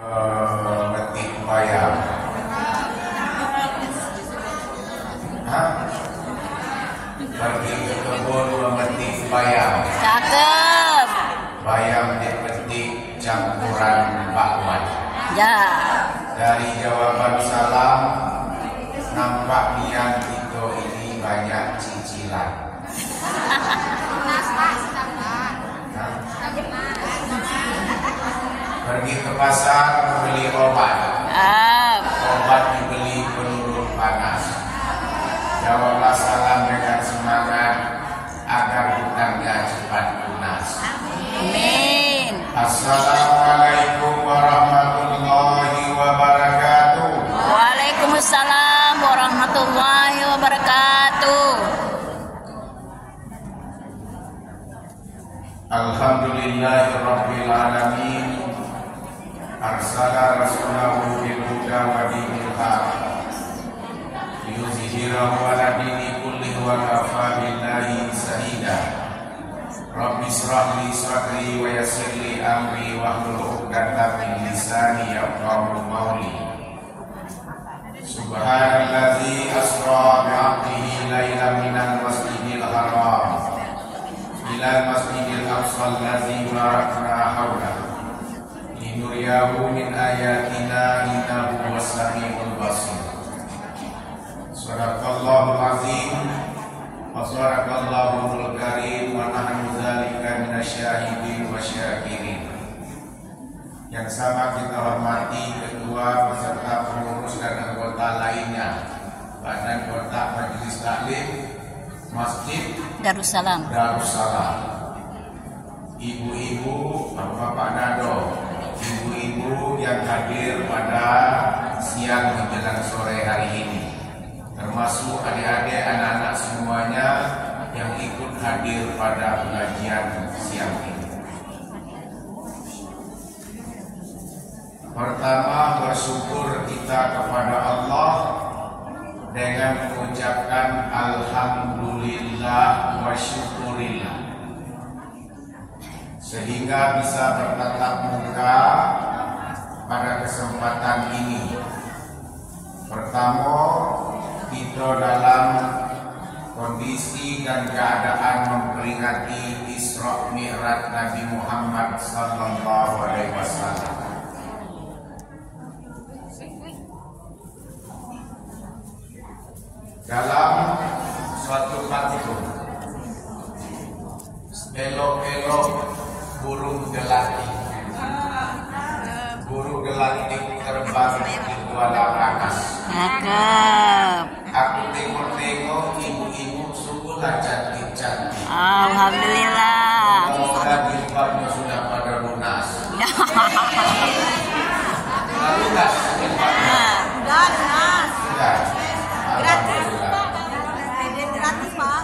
metik bayam. Pergi ke kebun memetik bayam. Cakep. Bayam dipetik campuran bakwan. Ya. Dari jawaban salam, nampaknya Tito ini banyak cicilan. Pergi ke pasar membeli obat. Obat dibeli penurun panas. Jawablah salam dengan semangat agar hutangnya cepat lunas. Amin. Assalamualaikum warahmatullahi wabarakatuh. Waalaikumsalam warahmatullahi wabarakatuh. Alhamdulillahirabbil alamin. Arsala rasulahu bil huda wa dinil haq liyuzhirahu ala dini kullihi wa kafa billahi shahida. Rabbi shrah li sadri wa yassir li amri wahlul 'uqdatam min lisani yafqahu qawli. Subhanallazi asra bi 'abdihi lailan minal masjidil haram ilal masjidil aqsa allazi barakna hawlahu linuriyahu min ayatina innahu was-sami'ul basir. Sadaqallahul azim wa sadaqallahul karim wa nahnu dzalika minasyahidin wa syakirin. Yang sama kita hormati ketua beserta pengurus dan anggota lainnya Badan Kota Majelis Taklim Masjid Darussalam. Ibu-ibu, bapak-bapak nado, ibu-ibu yang hadir pada siang menjelang sore hari ini, termasuk adik-adik, anak-anak semuanya yang ikut hadir pada pengajian siang ini. Pertama, bersyukur kita kepada Allah dengan mengucapkan alhamdulillah wa syukurillah, sehingga bisa bertatap muka pada kesempatan ini. Pertama, kita dalam kondisi dan keadaan memperingati Isra Mi'raj Nabi Muhammad sallallahu alaihi wasallam. Dalam suatu pantun, elok-elok burung gelatik, burung gelatik terbang di kuala panas. Cakep. Aku tengok-tengok ibu-ibu sungguhlah cantik-cantik. Alhamdulillah. Semoga jilbabnya sudah pada lunas. Lalu gas jilbabnya? Sudah lunas. Sudah. Alhamdulillah. Gratis, Pak.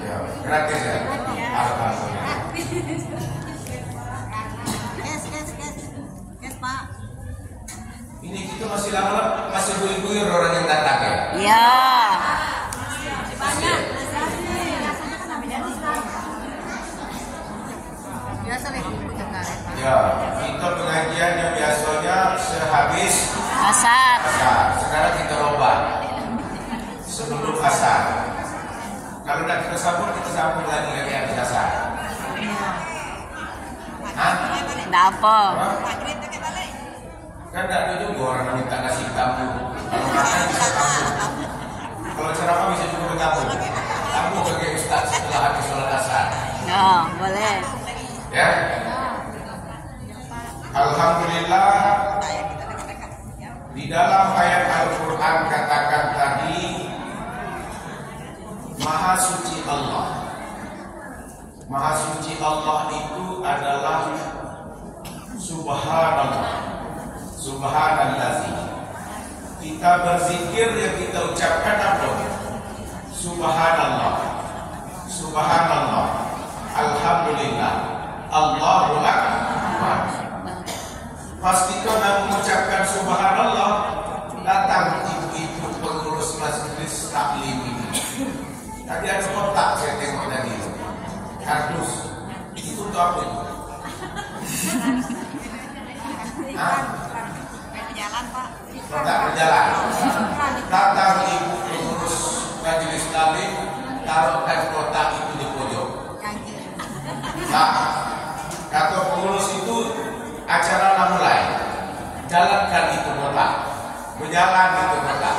Ya, gratis ya. Alhamdulillah. Yes, Pak. Ini kita masih lama, masih buyur-buyur orang yang datang ya. Ya. Banyak. Biasa nih, Ya, kita pengajian yang biasanya sehabis Asar. asar. Sekarang kita robah sebelum asar. Kalau nak kita sambung lagi habis asar. Hah? Nggak apa. Kan tidak ada juga orang minta ngasih tamu. Kalau makan bisa tamu. Kalau ceramah bisa juga bertamu. Tamu bagi ustaz setelah habis sholat asar. Ya, boleh. Ya. Alhamdulillah, di dalam ayat Al-Quran katakan tadi, Maha Suci Allah. Maha Suci Allah itu adalah Subhanallah. Subhanallazi. Kita berzikir yang kita ucapkan apa? Subhanallah. Subhanallah. Alhamdulillah. Allahu Akbar. Pastikan nak mengucapkan Subhanallah, datang ibu-ibu pengurus majelis taklim ini. Tadi ada kotak saya tengok tadi, kardus. Itu untuk apa itu? Tetap berjalan. Datang ibu pengurus majelis taklim, taruhkan kotak itu di pojok. Nah, kata pengurus itu acara mulai. Jalankan itu kotak, berjalan itu kotak.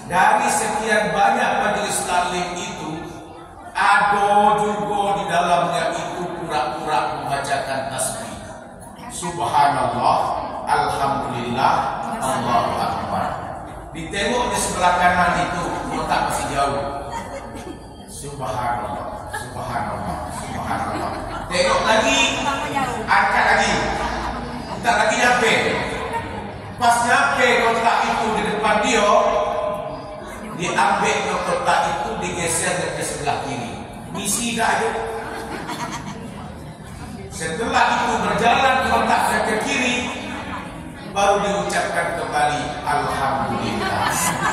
Dari sekian banyak majelis taklim itu, ada juga di dalamnya itu pura-pura membacakan tasbih. Subhanallah, alhamdulillah, Allahu Akbar. Ditengok di sebelah kanan itu kotak masih jauh. Subhanallah, subhanallah, subhanallah. Tengok lagi, angkat lagi. Entar lagi nyampe. Pas nyampe kotak itu di depan dia, diambil ke kotak itu, digeser ke sebelah kiri. Misi dah ada. Setelah itu berjalan kotaknya ke kiri, baru diucapkan kembali alhamdulillah,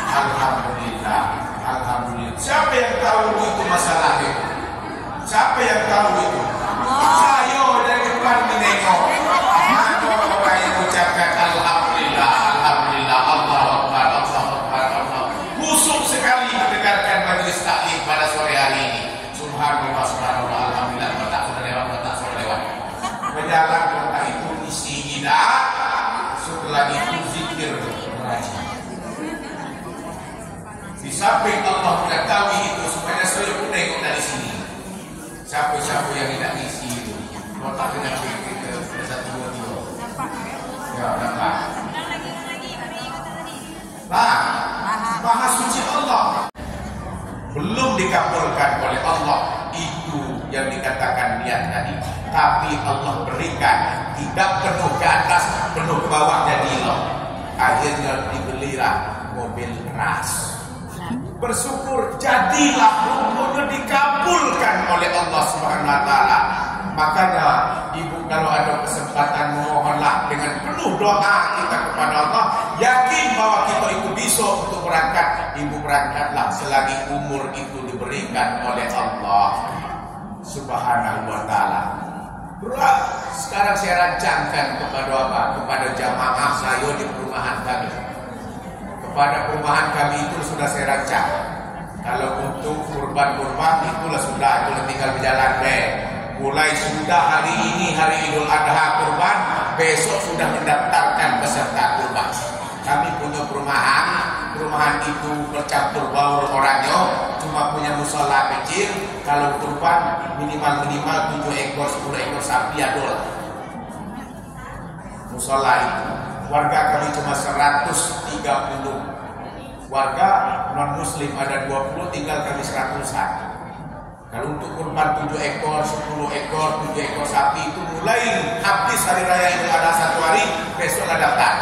alhamdulillah, alhamdulillah. Siapa yang tahu itu masalah itu? Siapa yang tahu itu? Saya dari depan menengok. Mana orang yang ucapkan alhamdulillah, alhamdulillah, Allahu Akbar, Allahu Akbar, Allah. Busuk sekali mendengarkan majelis taklim pada sore hari ini. Subhanallah, subhanallah, alhamdulillah. Kotak sudah lewat, kotak sudah lewat. Berjalan kotak itu isi tidak. Setelah itu zikir merajin. Di samping Allah mengetahui itu, supaya saya pun tengok dari sini. Siapa-siapa yang tidak isi itu, kotak dengan kita satu dua tiga. Ya, nampak. Nah, Maha Suci Allah belum dikabulkan oleh Allah itu yang dikatakan niat tadi. Tapi Allah berikan tidak penuh ke atas, penuh ke bawah jadi loh. Akhirnya dibelilah mobil ras. Bersyukur jadilah rukunnya dikabulkan oleh Allah Subhanahu Wa Taala. Makanya ibu kalau ada kesempatan memohonlah dengan penuh doa kita kepada Allah, yakin bahwa kita itu bisa untuk berangkat. Ibu berangkatlah selagi umur itu diberikan oleh Allah Subhanahu Wa Taala. Sekarang saya rancangkan kepada apa? Kepada jamaah saya di perumahan kami. Kepada perumahan kami itu sudah saya rancang. Kalau untuk kurban-kurban itulah sudah, itu tinggal berjalan deh. Mulai sudah hari ini hari Idul Adha kurban, besok sudah mendaftarkan peserta kurban. Kami punya perumahan itu bercampur baur orangnya, cuma punya musola kecil. Kalau kurban minimal 7 ekor 10 ekor sapi adol. Musola itu warga kami cuma 130 warga, non muslim ada 20, tinggal kami 100-an. Kalau untuk kurban 7 ekor 10 ekor 7 ekor sapi itu mulai habis hari raya Idul Adha 1 hari, besok ada daftar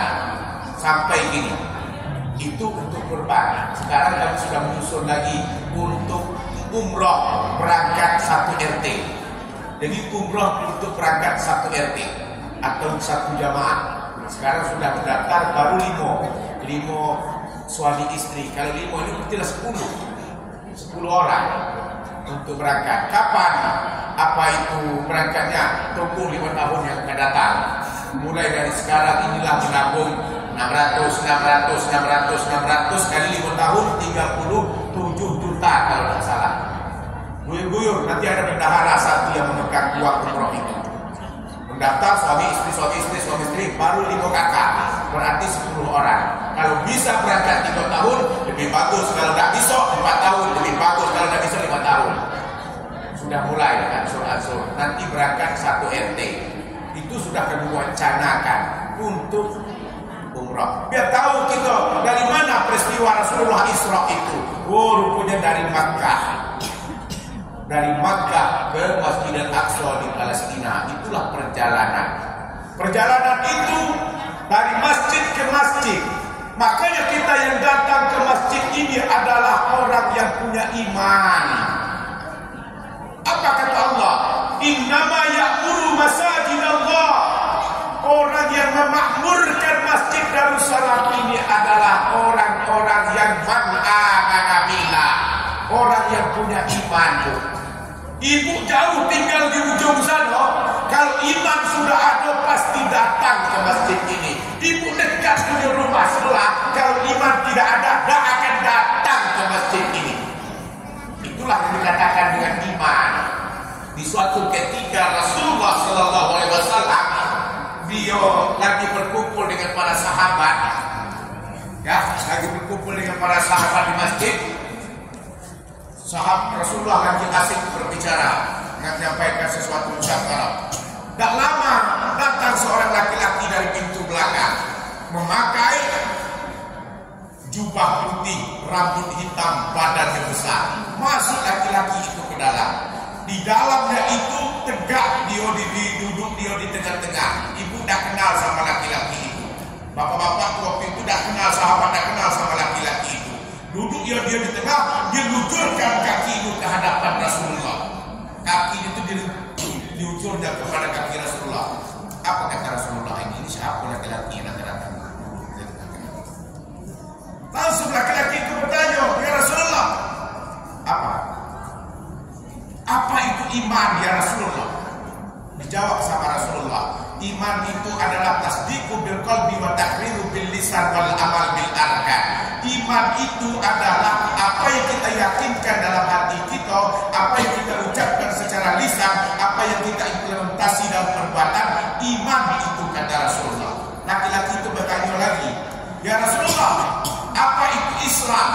sampai gini. Itu untuk kurban. Sekarang kami sudah menyusun lagi untuk umroh berangkat 1 RT. Jadi umroh untuk berangkat 1 RT atau 1 jamaah. Sekarang sudah mendaftar baru 5 suami istri. Kalau 5 ini berarti 10 orang untuk berangkat. Kapan? Apa itu berangkatnya? Tunggu 5 tahun yang akan datang. Mulai dari sekarang inilah menabung 600 kali 5 tahun 37 juta kalau tidak salah. Guyur-guyur nanti ada bendahara satu yang memegang uang umroh itu. Mendaftar suami istri baru 5 kakak, berarti 10 orang. Kalau bisa berangkat 3 tahun lebih bagus, kalau tidak bisa 4 tahun lebih bagus, kalau tidak bisa 5 tahun. Sudah mulai ansur-ansur. Nanti berangkat 1 RT. Itu sudah kami wacanakan untuk umrah. Biar tahu kita dari mana peristiwa Rasulullah Isra itu. Oh, rupanya dari Makkah. Dari Makkah ke Masjidil Aqsa di Palestina. Itulah perjalanan. Perjalanan itu dari masjid ke masjid. Makanya kita yang datang ke masjid ini adalah orang yang punya iman. Apa kata Allah? Innama ya'muru masajidallah. Orang yang memakmurkan masjid Darussalam ini adalah orang-orang yang amana billah. Orang yang punya iman. Ibu jauh tinggal di ujung sana. Kalau iman sudah ada pasti datang ke masjid ini. Ibu dekat punya lagi berkumpul dengan para sahabat, ya, lagi berkumpul dengan para sahabat di masjid. Sahabat Rasulullah lagi asik berbicara, menyampaikan sesuatu ucapan. Tak lama datang seorang laki-laki dari pintu belakang, memakai jubah putih, rambut hitam, badannya besar. Masuk laki-laki itu ke dalam. Di dalamnya itu tegak, dia duduk dia di tengah-tengah. Ibu dah kenal sama laki-laki itu. Bapak-bapak waktu itu dah kenal, sahabat dah kenal sama laki-laki itu. Duduk dia di tengah, dia luncurkan kaki itu ke hadapan Rasulullah. Kaki itu diluncurnya kepada kaki Rasulullah. Apa kata Rasulullah ini? Siapa laki-laki yang datang? Langsung laki-laki itu bertanya, ya Rasulullah, apa itu iman ya Rasulullah? Dijawab sama Rasulullah, iman itu adalah tasdiqu bil qalbi wa taqriru bil lisan wal amal bil arkan. Iman itu adalah apa yang kita yakinkan dalam hati kita, apa yang kita ucapkan secara lisan, apa yang kita implementasi dalam perbuatan. Iman itu kata Rasulullah. Laki-laki itu bertanya lagi, ya Rasulullah, apa itu Islam?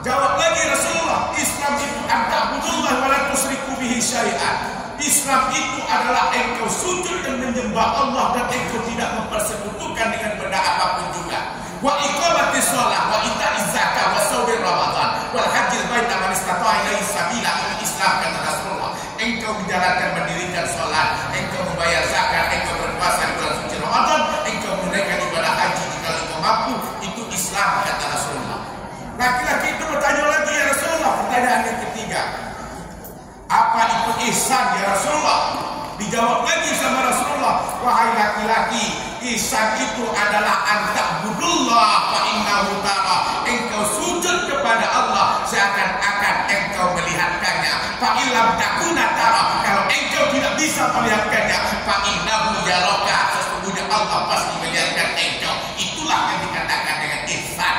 Jawab lagi Rasulullah, Islam itu anta'budullah wa la tusyriku bihi syai'an. Islam itu adalah engkau sujud dan menyembah Allah dan engkau tidak mempersekutukan dengan benda apapun juga. Wa iqamatis shalah wa ita'iz zakat wa shaumi Ramadan wal hajjil baita man istata'a ilaihi sabila. Islam kata Rasulullah, engkau menjalankan mendirikan salat, engkau membayar zakat, engkau berpuasa di bulan suci Ramadan, engkau menunaikan ibadah haji jika engkau mampu. Itu Islam kata Rasulullah. Laki-laki itu bertanya lagi, ya Rasulullah, pertanyaan yang ketiga, apa itu ihsan ya Rasulullah? Dijawab lagi sama Rasulullah, wahai laki-laki, ihsan itu adalah anta'budullah fa innahu tara. Engkau sujud kepada Allah seakan-akan engkau melihatkannya. Fa illam takuna tara, kalau engkau tidak bisa melihatkannya, fa innahu yaraka, sesungguhnya Allah pasti melihatkan engkau. Itulah yang dikatakan dengan ihsan.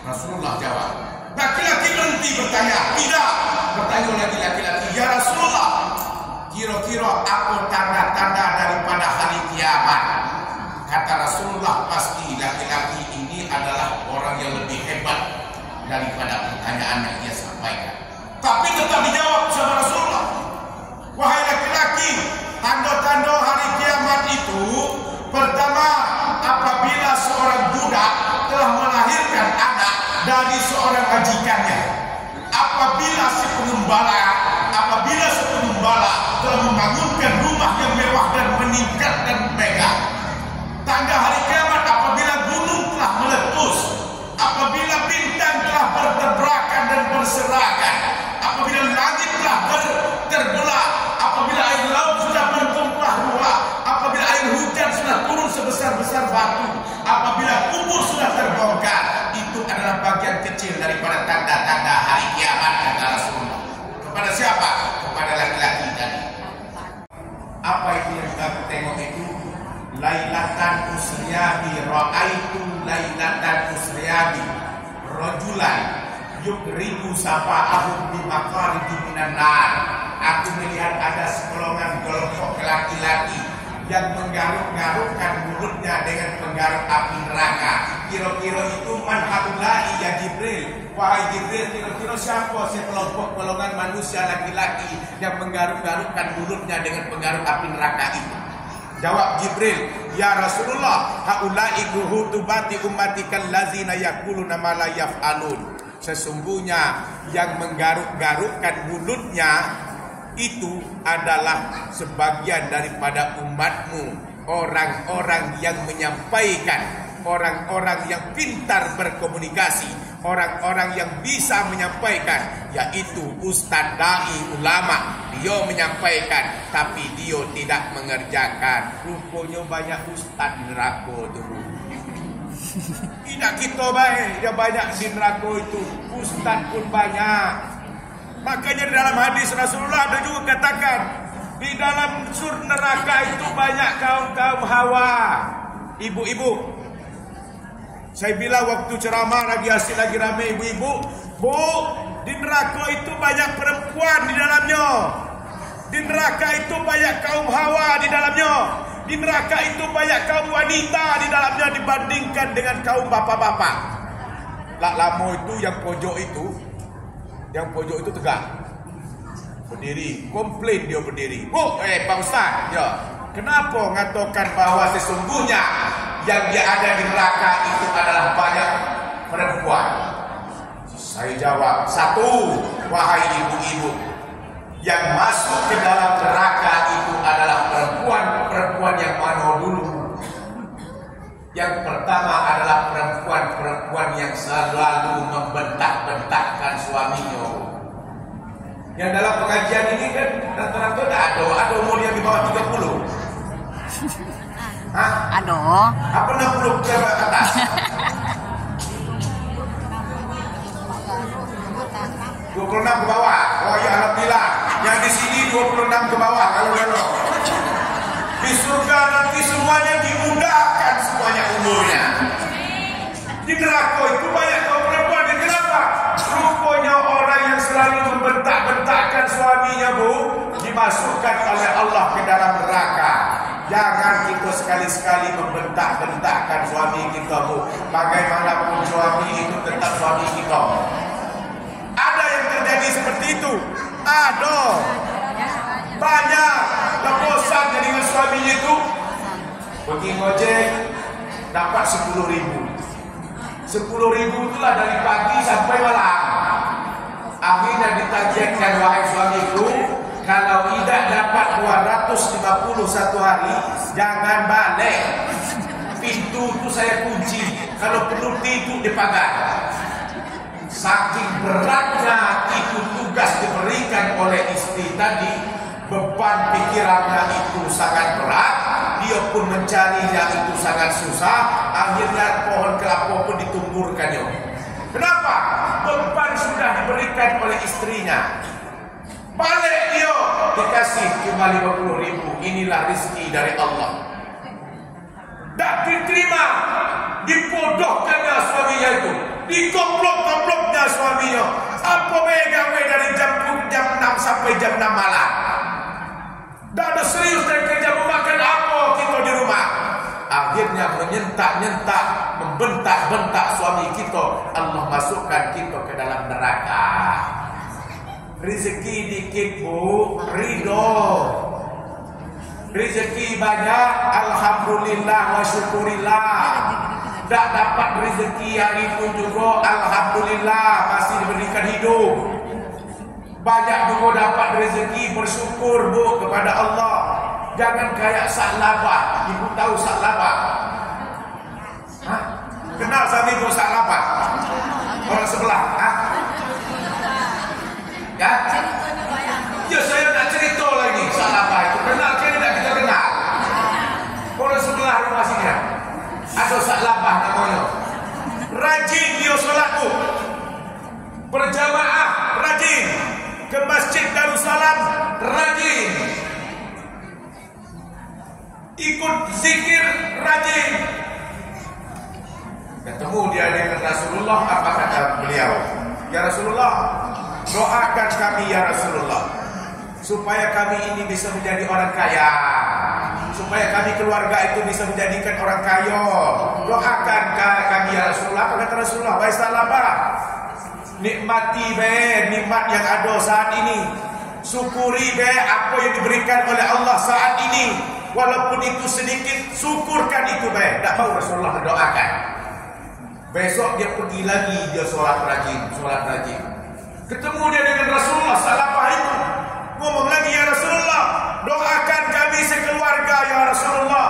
Rasulullah jawab. Laki-laki berhenti bertanya, tidak. Bertanya lagi laki-laki, ya Rasulullah, kira-kira apa tanda-tanda daripada hari kiamat? Kata Rasulullah, pasti laki-laki ini adalah orang yang lebih hebat daripada pertanyaan yang dia sampaikan. Tapi tetap dijawab sama Rasulullah, wahai laki-laki, tanda-tanda hari kiamat itu, pertama, apabila seorang budak telah melahirkan anak dari seorang majikannya. Apabila si pengembala telah membangunkan rumah yang mewah dan meningkat dan megah. Tanda hari kiamat apabila gunung telah meletus, apabila bintang telah bertabrakan dan berserakan, apabila langit telah terbelah, apabila air laut sudah bertumpah ruah, apabila air hujan sudah turun sebesar-besar batu, apabila kubur sudah terbongkar. Itu adalah bagian kecil daripada tanda-tanda hari kiamat kata Rasulullah. Kepada siapa? Kepada laki-laki tadi. Apa itu yang kita tengok itu? Lailatan usriyabi ra'aitu lailatan usriyabi rajulan yukribu sapa'ahum bi maqaridi minan nar. Aku melihat ada sekelongan kelompok laki-laki yang menggaruk-garukkan mulutnya dengan penggaruk api neraka. Kira-kira itu man haulai ya Jibril. Wahai Jibril, kira-kira siapa sekelompok golongan manusia laki-laki yang menggaruk-garukkan mulutnya dengan penggaruk api neraka itu? Jawab Jibril, ya Rasulullah, haulai guhutubati ummatikal lazina yaquluna ma la yaf'alun. Sesungguhnya yang menggaruk-garukkan mulutnya itu adalah sebagian daripada umatmu, orang-orang yang menyampaikan, orang-orang yang pintar berkomunikasi, orang-orang yang bisa menyampaikan, yaitu ustadz dai ulama. Dia menyampaikan tapi dia tidak mengerjakan. Rupanya banyak ustadz neraka dulu. Tidak kita baik, dia banyak di neraka itu. Ustadz pun banyak. Makanya di dalam hadis Rasulullah ada juga katakan, di dalam neraka itu banyak kaum-kaum hawa. Ibu-ibu, saya bilang waktu ceramah lagi asik, lagi ramai ibu-ibu, bu, di neraka itu banyak perempuan di dalamnya. Di neraka itu banyak kaum hawa di dalamnya. Di neraka itu banyak kaum wanita di dalamnya dibandingkan dengan kaum bapak-bapak. Lak lamo itu yang pojok itu tegak. Berdiri, komplain dia berdiri. Pak Ustaz, ya. Kenapa mengatakan bahwa sesungguhnya yang dia ada di neraka itu adalah banyak perempuan? Saya jawab, satu, wahai ibu-ibu, yang masuk ke dalam neraka itu adalah perempuan yang mana dulu? Yang pertama adalah perempuan yang selalu membentak-bentakkan suaminya. Yang dalam pengajian ini kan rata-rata ada umur yang di bawah 30. Hah? Aduh. Apa 60 ke atas? 26 ke bawah. Oh ya, alhamdulillah. Yang di sini 26 ke bawah kalau belok. Di surga nanti semuanya dimudahkan semuanya umurnya. Di neraka itu banyak kaum perempuan. Kenapa? Rupanya orang yang selalu membentak-bentakkan suaminya, Bu, dimasukkan oleh Allah ke dalam neraka. Jangan kita sekali-sekali membentak-bentakkan suami kita, Bu. Bagaimanapun suami itu tetap suami kita. Ada yang terjadi seperti itu? Ada. Banyak bosan dengan suaminya itu. Pergi ngojek dapat 10.000. 10.000 itulah dari pagi sampai malam. Akhirnya ditagihan, wahai suamiku, kalau tidak dapat 250 satu hari, jangan balik. Pintu itu saya kunci. Kalau perlu pintu dipagar. Saking beratnya itu tugas diberikan oleh istri tadi, beban pikirannya itu sangat berat. Dia pun mencarinya itu sangat susah. Akhirnya pohon kelapa pun ditumburkannya. Kenapa? Beban sudah diberikan oleh istrinya. Balik dia dikasih cuma 50.000. Inilah rezeki dari Allah. Tak diterima. Dipodohkannya suaminya itu. Dikomplok-komploknya suaminya. Apa gawe dari jam 6 sampai jam 6 malam. Tak ada serius dan kerja memakan apa kita di rumah. Akhirnya menyentak-nyentak, membentak-bentak suami kita. Allah masukkan kita ke dalam neraka. Rezeki dikit, Bu, ridho. Rezeki banyak, alhamdulillah wa syukurillah. Tak dapat rezeki hari pun juga, alhamdulillah masih diberikan hidup. Banyak juga dapat rezeki, bersyukur, Bu, kepada Allah. Jangan kayak Sa'labah. Ibu tahu Sa'labah? Hah? Kenal sama ibu Sa'labah? Orang sebelah, hah? Ya? Ya, saya nak cerita lagi Sa'labah itu. Kenal ke tidak kita kenal? Orang sebelah rumah sini. Ada Sa'labah namanya. Rajin dia solat, Bu. Berjamaah, rajin. Ke Masjid Darussalam, rajin. Ikut zikir, rajin. Ketemu dia dengan Rasulullah, apa kata beliau? Ya Rasulullah, doakan kami ya Rasulullah, supaya kami ini bisa menjadi orang kaya, supaya kami keluarga itu bisa menjadikan orang kaya. Doakan kami ya Rasulullah. Apa kata Rasulullah? Baik, Sa'labah, nikmati nikmat yang ada saat ini. Syukuri apa yang diberikan oleh Allah saat ini. Walaupun itu sedikit, syukurkan itu baik. Tak mau Rasulullah mendoakan. Besok dia pergi lagi, dia solat rajin. Ketemu dia dengan Rasulullah Sa'labah itu. Ngomong lagi, ya Rasulullah, doakan kami sekeluarga ya Rasulullah,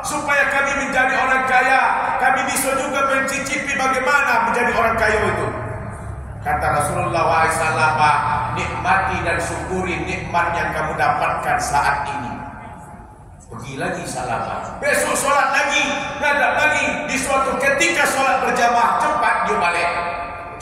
supaya kami menjadi orang kaya. Kami bisa juga mencicipi bagaimana menjadi orang kaya itu. Kata Rasulullah, wahai Sa'labah, nikmati dan syukuri nikmat yang kamu dapatkan saat ini. Pergi lagi Sa'labah. Besok solat lagi, ngadap lagi. Di suatu ketika solat berjamaah, cepat dia balik,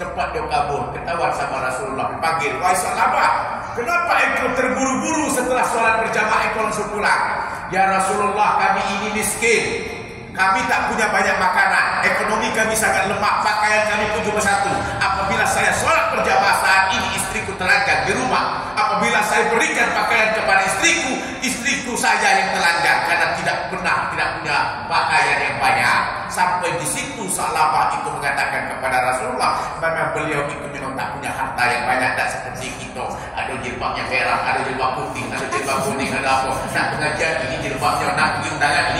cepat dia kabur. Ketahuan sama Rasulullah, panggil, wahai Sa'labah, kenapa engkau terburu-buru setelah solat berjamaah engkau langsung pulang? Ya Rasulullah, kami ini miskin. Kami tak punya banyak makanan. Ekonomi kami sangat lemah. Pakaian kami pun cuma satu. Apabila saya sholat berjamaah saat ini, istriku telanjang di rumah. Apabila saya berikan pakaian kepada istriku, istriku saja yang telanjang karena tidak pernah tidak punya pakaian yang banyak. Sampai di situ Sa'labah itu mengatakan kepada Rasulullah, memang beliau itu memang tak punya harta yang banyak, tak seperti kita. Ada jilbabnya merah, ada jilbab putih, ada jilbab kuning, ada apa. Nak pengajian ini jilbabnya, nak pergi undangan ini